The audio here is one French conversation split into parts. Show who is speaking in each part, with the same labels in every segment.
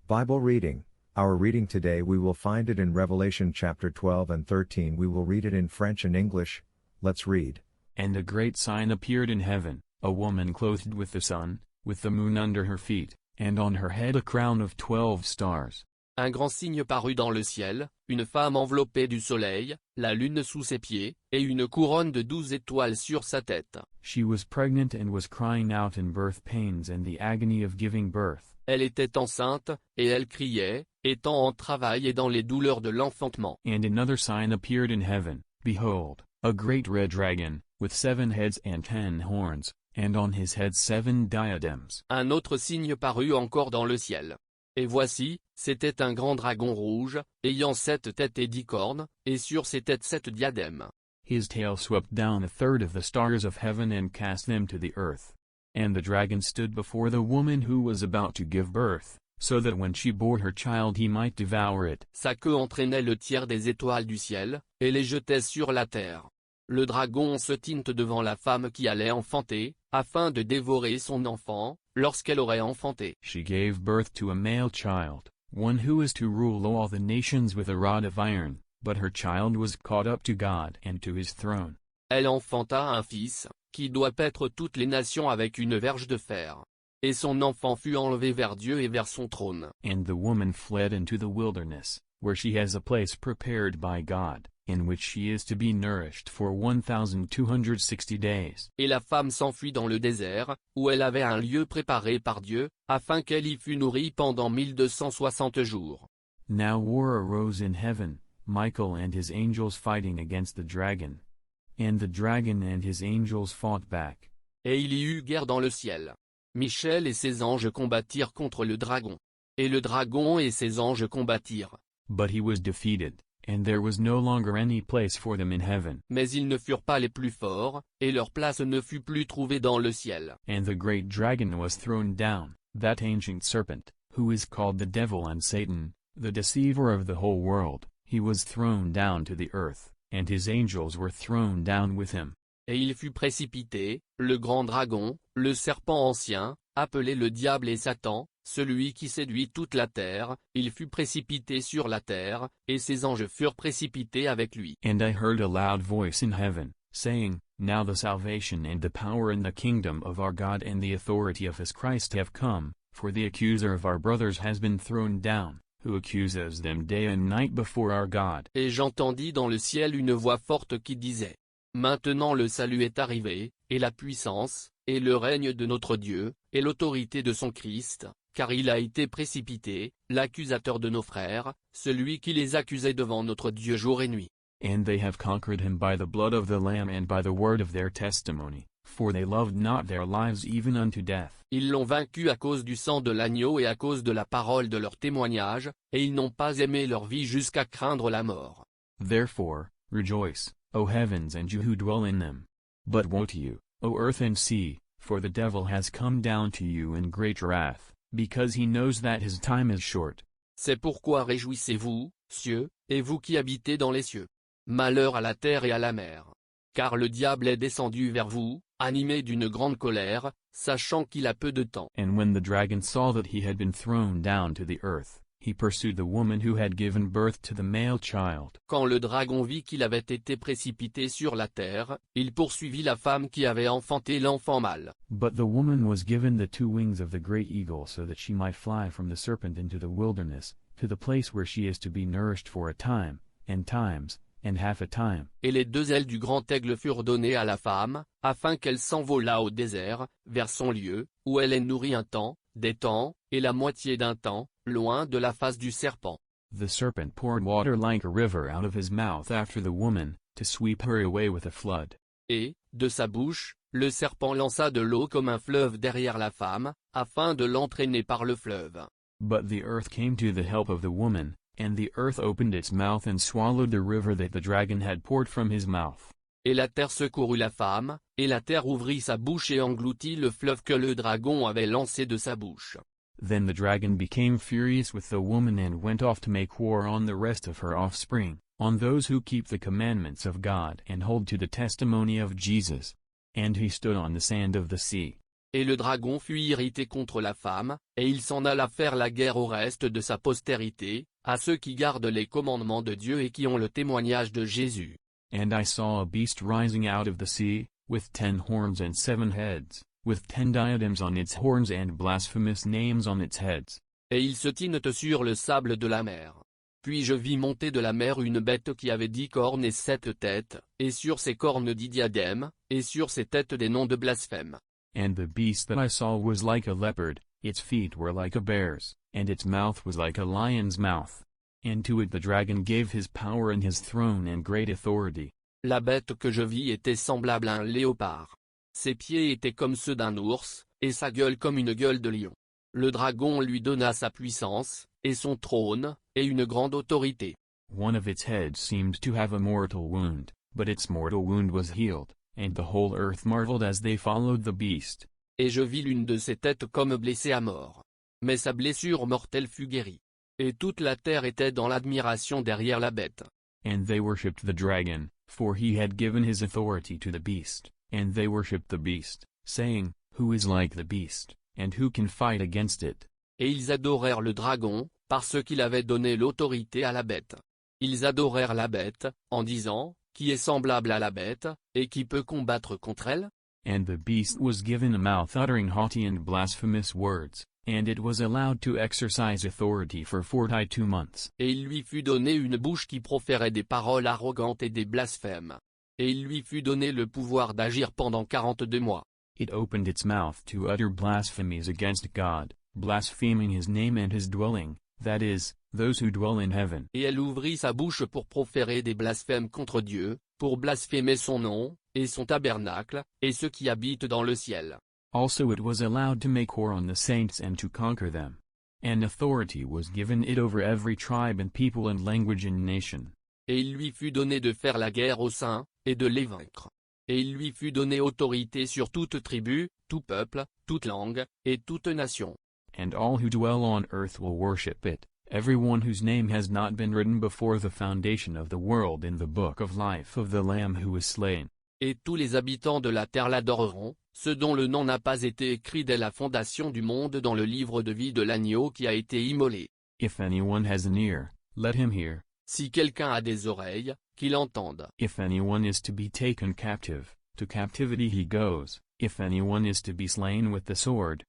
Speaker 1: Bible reading. Our reading today we will find it in Revelation chapter 12 and 13. We will read it in French and English. Let's read.
Speaker 2: And a great sign appeared in heaven, a woman clothed with the sun, with the moon under her feet, and on her head a crown of 12 stars.
Speaker 3: Un grand signe parut dans le ciel, une femme enveloppée du soleil, la lune sous ses pieds, et une couronne de 12 étoiles sur sa tête.
Speaker 2: She was pregnant and was crying out in birth pains and the agony of giving birth.
Speaker 3: Elle était enceinte, et elle criait, étant en travail et dans les douleurs de l'enfantement.
Speaker 2: And another sign appeared in heaven, behold, a great red dragon, with 7 heads and 10 horns, and on his head 7 diadems.
Speaker 3: Un autre signe parut encore dans le ciel. Et voici, c'était un grand dragon rouge, ayant 7 têtes et 10 cornes, et sur ses têtes 7 diadèmes.
Speaker 2: His tail swept down a third of the stars of heaven and cast them to the earth. And the dragon stood before the woman who was about to give birth, so that when she bore her child he might devour it.
Speaker 3: Sa queue entraînait le tiers des étoiles du ciel, et les jetait sur la terre. Le dragon se tinte devant la femme qui allait enfanter, afin de dévorer son enfant, lorsqu'elle aurait enfanté.
Speaker 2: She gave birth to a male child, one who is to rule all the nations with a rod of iron, but her child was caught up to God and to his throne.
Speaker 3: Elle enfanta un fils, qui doit paître toutes les nations avec une verge de fer. Et son enfant fut enlevé vers Dieu et vers son trône.
Speaker 2: And the woman fled into the wilderness, where she has a place prepared by God, in which she is to be nourished for 1260 days.
Speaker 3: Et la femme s'enfuit dans le désert, où elle avait un lieu préparé par Dieu, afin qu'elle y fût nourrie pendant 1260 jours.
Speaker 2: Now war arose in heaven, Michael and his angels fighting against the dragon. And the dragon and his angels fought back.
Speaker 3: Et il y eut guerre dans le ciel. Michel et ses anges combattirent contre le dragon. Et le dragon et ses anges combattirent.
Speaker 2: But he was defeated, and there was no longer any place for them in heaven.
Speaker 3: Mais ils ne furent pas les plus forts, et leur place ne fut plus trouvée dans le ciel.
Speaker 2: And the great dragon was thrown down, that ancient serpent, who is called the devil and Satan, the deceiver of the whole world. He was thrown down to the earth, and his angels were thrown down with him.
Speaker 3: Et il fut précipité, le grand dragon, le serpent ancien, appelé le diable et Satan, celui qui séduit toute la terre, il fut précipité sur la terre, et ses anges furent précipités avec lui.
Speaker 2: And I heard a loud voice in heaven, saying, Now the salvation and the power and the kingdom of our God and the authority of his Christ have come, for the accuser of our brothers has been thrown down, who accuses them day and night before our God.
Speaker 3: Et j'entendis dans le ciel une voix forte qui disait, Maintenant le salut est arrivé, et la puissance, et le règne de notre Dieu, et l'autorité de son Christ, car il a été précipité, l'accusateur de nos frères, celui qui les accusait devant notre Dieu jour et nuit.
Speaker 2: And they have conquered him by the blood of the Lamb and by the word of their testimony, for they loved not their lives even unto death.
Speaker 3: Ils l'ont vaincu à cause du sang de l'agneau et à cause de la parole de leur témoignage, et ils n'ont pas aimé leur vie jusqu'à craindre la mort.
Speaker 2: Therefore, rejoice, O heavens and you who dwell in them. But woe to you, O earth and sea, for the devil has come down to you in great wrath, because he knows that his time is short.
Speaker 3: C'est pourquoi réjouissez-vous, cieux, et vous qui habitez dans les cieux. Malheur à la terre et à la mer. Car le diable est descendu vers vous, animé d'une grande colère, sachant qu'il a peu de temps.
Speaker 2: And when the dragon saw that he had been thrown down to the earth, he pursued the woman who had given birth to the male child.
Speaker 3: Quand le dragon vit qu'il avait été précipité sur la terre, il poursuivit la femme qui avait enfanté l'enfant mâle.
Speaker 2: But the woman was given the 2 wings of the great eagle so that she might fly from the serpent into the wilderness, to the place where she is to be nourished for a time, and times, and half a time.
Speaker 3: Et les 2 ailes du grand aigle furent données à la femme, afin qu'elle s'envolât au désert, vers son lieu, où elle est nourrie un temps, des temps, et la moitié d'un temps, loin de la face du serpent.
Speaker 2: The serpent poured water like a river out of his mouth after the woman, to sweep her away with a flood.
Speaker 3: Et, de sa bouche, le serpent lança de l'eau comme un fleuve derrière la femme, afin de l'entraîner par le fleuve.
Speaker 2: But the earth came to the help of the woman, and the earth opened its mouth and swallowed the river that the dragon had poured from his mouth.
Speaker 3: Et la terre secourut la femme, et la terre ouvrit sa bouche et engloutit le fleuve que le dragon avait lancé de sa bouche.
Speaker 2: Then the dragon became furious with the woman and went off to make war on the rest of her offspring, on those who keep the commandments of God and hold to the testimony of Jesus. And he stood on the sand of the sea.
Speaker 3: Et le dragon fut irrité contre la femme, et il s'en alla faire la guerre au reste de sa postérité, à ceux qui gardent les commandements de Dieu et qui ont le témoignage de Jésus.
Speaker 2: And I saw a beast rising out of the sea, with 10 horns and 7 heads, with 10 diadems on its horns and blasphemous names on its heads.
Speaker 3: Et ils se tinrent sur le sable de la mer. Puis je vis monter de la mer une bête qui avait 10 cornes et 7 têtes, et sur ses cornes 10 diadèmes, et sur ses têtes des noms de blasphème.
Speaker 2: And the beast that I saw was like a leopard, its feet were like a bear's, and its mouth was like a lion's mouth. And to it the dragon gave his power and his throne and great authority.
Speaker 3: La bête que je vis était semblable à un léopard. Ses pieds étaient comme ceux d'un ours, et sa gueule comme une gueule de lion. Le dragon lui donna sa puissance, et son trône, et une grande autorité.
Speaker 2: One of its heads seemed to have a mortal wound, but its mortal wound was healed, and the whole earth marveled as they followed the beast.
Speaker 3: Et je vis l'une de ses têtes comme blessée à mort. Mais sa blessure mortelle fut guérie. Et toute la terre était dans l'admiration derrière la bête.
Speaker 2: And they worshipped the dragon, for he had given his authority to the beast, and they worshipped the beast, saying, Who is like the beast, and who can fight against it?
Speaker 3: Et ils adorèrent le dragon, parce qu'il avait donné l'autorité à la bête. Ils adorèrent la bête, en disant, Qui est semblable à la bête, et qui peut combattre contre elle?
Speaker 2: And the beast was given a mouth uttering haughty and blasphemous words, and it was allowed to exercise authority for 42 months.
Speaker 3: Et il lui fut donné une bouche qui proférait des paroles arrogantes et des blasphèmes. Et il lui fut donné le pouvoir d'agir pendant 42 mois.
Speaker 2: It opened its mouth to utter blasphemies against God, blaspheming his name and his dwelling, that is, those who dwell in heaven.
Speaker 3: Et elle ouvrit sa bouche pour proférer des blasphèmes contre Dieu, pour blasphémer son nom, et son tabernacle, et ceux qui habitent dans le ciel.
Speaker 2: Also it was allowed to make war on the saints and to conquer them. And authority was given it over every tribe and people and language and nation.
Speaker 3: Et il lui fut donné de faire la guerre aux saints, et de les vaincre. Et il lui fut donné autorité sur toute tribu, tout peuple, toute langue, et toute nation.
Speaker 2: And all who dwell on earth will worship it, everyone whose name has not been written before the foundation of the world in the book of life of the Lamb who was slain.
Speaker 3: Et tous les habitants de la terre l'adoreront, ceux dont le nom n'a pas été écrit dès la fondation du monde dans le livre de vie de l'agneau qui a été immolé.
Speaker 2: If anyone has an ear, let him hear.
Speaker 3: Si quelqu'un a des oreilles, qu'il entende.
Speaker 2: If anyone is to be taken captive, to captivity he goes. If anyone is to be slain with the sword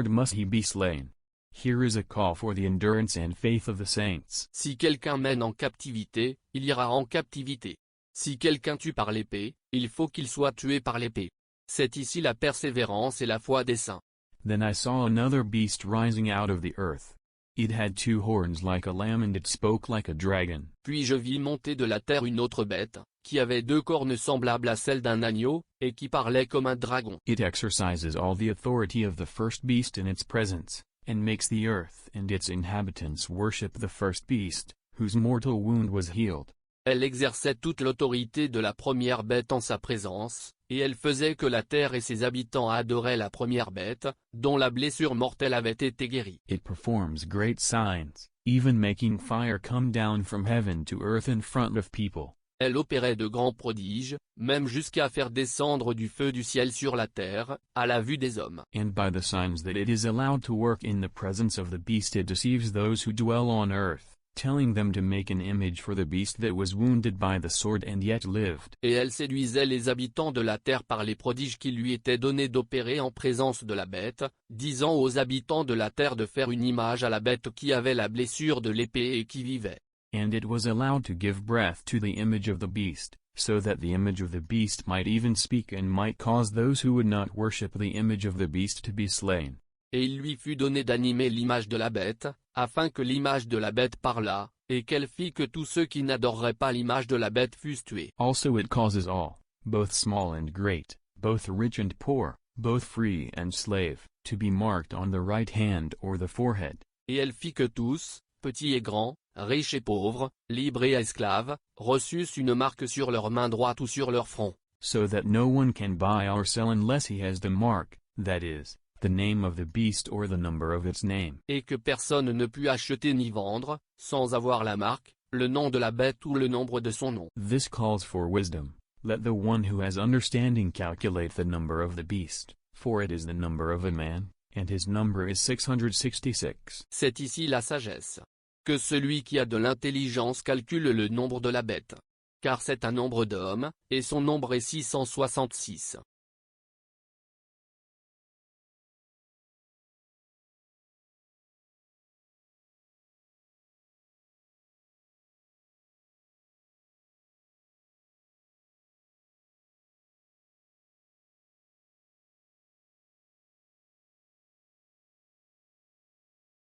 Speaker 2: must he be slain. Here is a call for the endurance and faith of the saints.
Speaker 3: Si quelqu'un mène en captivité, il ira en captivité. Si quelqu'un tue par l'épée, il faut qu'il soit tué par l'épée. C'est ici la persévérance et la foi des saints.
Speaker 2: Then I saw another beast rising out of the earth. It had 2 horns like a lamb and it spoke like a dragon.
Speaker 3: Puis je vis monter de la terre une autre bête, qui avait 2 cornes semblables à celles d'un agneau, et qui parlait comme un dragon.
Speaker 2: It exercises all the authority of the first beast in its presence, and makes the earth and its inhabitants worship the first beast, whose mortal wound was healed.
Speaker 3: Elle exerçait toute l'autorité de la première bête en sa présence, et elle faisait que la terre et ses habitants adoraient la première bête, dont la blessure mortelle avait été guérie.
Speaker 2: It performs great signs, even making fire come down from heaven to earth in front of people.
Speaker 3: Elle opérait de grands prodiges, même jusqu'à faire descendre du feu du ciel sur la terre, à la vue des hommes.
Speaker 2: And by the signs that it is allowed to work in the presence of the beast it deceives those who dwell on earth, telling them to make an image for the beast that was wounded by the sword and yet lived.
Speaker 3: Et elle séduisait les habitants de la terre par les prodiges qui lui étaient donnés d'opérer en présence de la bête, disant aux habitants de la terre de faire une image à la bête qui avait la blessure de l'épée et qui vivait.
Speaker 2: And it was allowed to give breath to the image of the beast, so that the image of the beast might even speak and might cause those who would not worship the image of the beast to be slain.
Speaker 3: Et il lui fut donné d'animer l'image de la bête, afin que l'image de la bête parlât, et qu'elle fit que tous ceux qui n'adoreraient pas l'image de la bête fussent tués.
Speaker 2: Also it causes all, both small and great, both rich and poor, both free and slave, to be marked on the right hand or the forehead.
Speaker 3: Et elle fit que tous, petits et grands, riches et pauvres, libres et esclaves, reçussent une marque sur leur main droite ou sur leur front.
Speaker 2: So that no one can buy or sell unless he has the mark, that is, the name of the beast or the number of its name.
Speaker 3: Et que personne ne put acheter ni vendre, sans avoir la marque, le nom de la bête ou le nombre de son nom.
Speaker 2: This calls for wisdom. Let the one who has understanding calculate the number of the beast, For it is the number of a man, and his number is 666.
Speaker 3: C'est ici la sagesse. Que celui qui a de l'intelligence calcule le nombre de la bête. Car c'est un nombre d'hommes, et son nombre est 666.